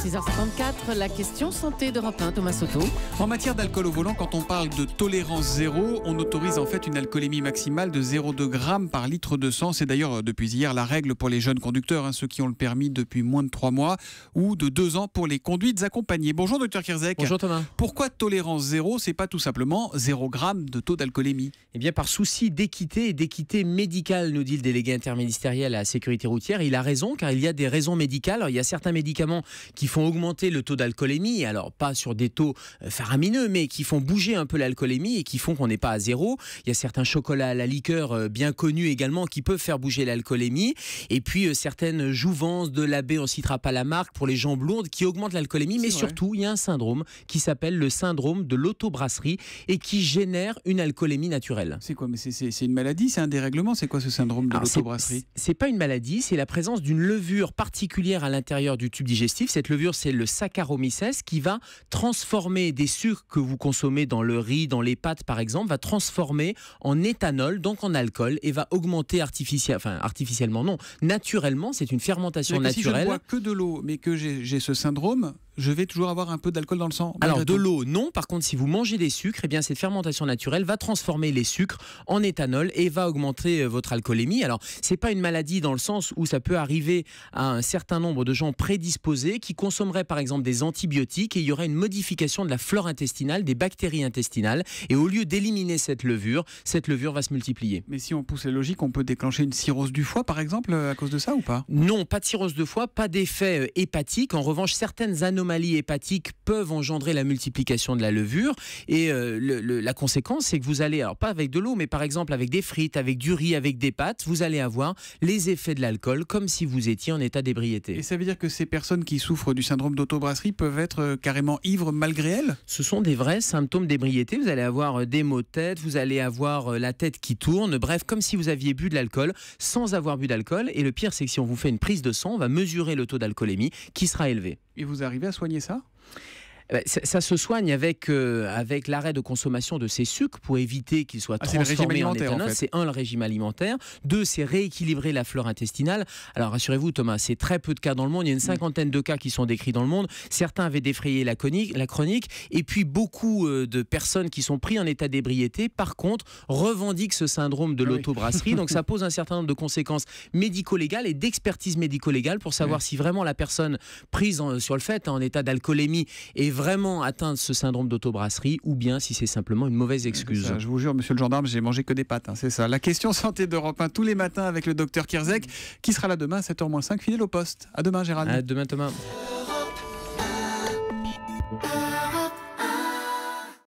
6h54, la question santé d'Europe 1, Thomas Soto. En matière d'alcool au volant, quand on parle de tolérance zéro, on autorise en fait une alcoolémie maximale de 0,2 g par litre de sang. C'est d'ailleurs depuis hier la règle pour les jeunes conducteurs, ceux qui ont le permis depuis moins de 3 mois ou de 2 ans pour les conduites accompagnées. Bonjour Dr Kierzek. Bonjour Thomas. Pourquoi tolérance zéro, c'est pas tout simplement 0 g de taux d'alcoolémie? Eh bien par souci d'équité et d'équité médicale, nous dit le délégué interministériel à la sécurité routière. Il a raison, car il y a des raisons médicales. Alors, il y a certains médicaments qui font augmenter le taux d'alcoolémie, alors pas sur des taux faramineux, mais qui font bouger un peu l'alcoolémie et qui font qu'on n'est pas à zéro. Il y a certains chocolats à la liqueur bien connus également qui peuvent faire bouger l'alcoolémie. Et puis certaines jouvences de l'AB, on ne citera pas la marque, pour les jambes lourdes, qui augmentent l'alcoolémie. Mais surtout, il y a un syndrome qui s'appelle le syndrome de l'autobrasserie et qui génère une alcoolémie naturelle. C'est quoi? Mais c'est une maladie, c'est un dérèglement? C'est quoi ce syndrome de l'autobrasserie? C'est pas une maladie, c'est la présence d'une levure particulière à l'intérieur du tube digestif. Cette levure, c'est le Saccharomyces qui va transformer des sucres que vous consommez dans le riz, dans les pâtes par exemple, va transformer en éthanol, donc en alcool, et va augmenter artificiellement, non, naturellement, c'est une fermentation naturelle. Si je ne bois que de l'eau, mais que j'ai ce syndrome, je vais toujours avoir un peu d'alcool dans le sang? Alors de l'eau, non. Par contre, si vous mangez des sucres, eh bien cette fermentation naturelle va transformer les sucres en éthanol et va augmenter votre alcoolémie. Alors c'est pas une maladie dans le sens où ça peut arriver à un certain nombre de gens prédisposés qui consommeraient par exemple des antibiotiques et il y aurait une modification de la flore intestinale, des bactéries intestinales, et au lieu d'éliminer cette levure va se multiplier. Mais si on pousse la logique, on peut déclencher une cirrhose du foie par exemple à cause de ça ou pas? Non, pas de cirrhose de foie, pas d'effet hépatique. En revanche, certaines anomalies hépatiques peuvent engendrer la multiplication de la levure et la conséquence, c'est que vous allez, alors pas avec de l'eau, mais par exemple avec des frites, avec du riz, avec des pâtes, vous allez avoir les effets de l'alcool comme si vous étiez en état d'ébriété. Et ça veut dire que ces personnes qui souffrent du syndrome d'autobrasserie peuvent être carrément ivres malgré elles? Ce sont des vrais symptômes d'ébriété. Vous allez avoir des maux de tête, vous allez avoir la tête qui tourne, bref, comme si vous aviez bu de l'alcool sans avoir bu d'alcool. Et le pire, c'est que si on vous fait une prise de sang, on va mesurer le taux d'alcoolémie qui sera élevé. Et vous arrivez à soigner ça? Ça se soigne avec l'arrêt de consommation de ces sucres pour éviter qu'ils soient transformés en éthanol. En fait. C'est le régime alimentaire. 2, c'est rééquilibrer la flore intestinale. Alors rassurez-vous Thomas, c'est très peu de cas dans le monde. Il y a une cinquantaine de cas qui sont décrits dans le monde. Certains avaient défrayé la chronique. Et puis beaucoup de personnes qui sont prises en état d'ébriété, par contre, revendiquent ce syndrome de l'autobrasserie. Donc ça pose un certain nombre de conséquences médico-légales et d'expertise médico-légale pour savoir si vraiment la personne prise sur le fait en état d'alcoolémie est vraiment atteindre ce syndrome d'autobrasserie ou bien si c'est simplement une mauvaise excuse. Ça, je vous jure, monsieur le gendarme, j'ai mangé que des pâtes, c'est ça. La question santé d'Europe 1 tous les matins avec le docteur Kierzek qui sera là demain à 7h-5, fidèle au poste. À demain Gérald. À demain Thomas.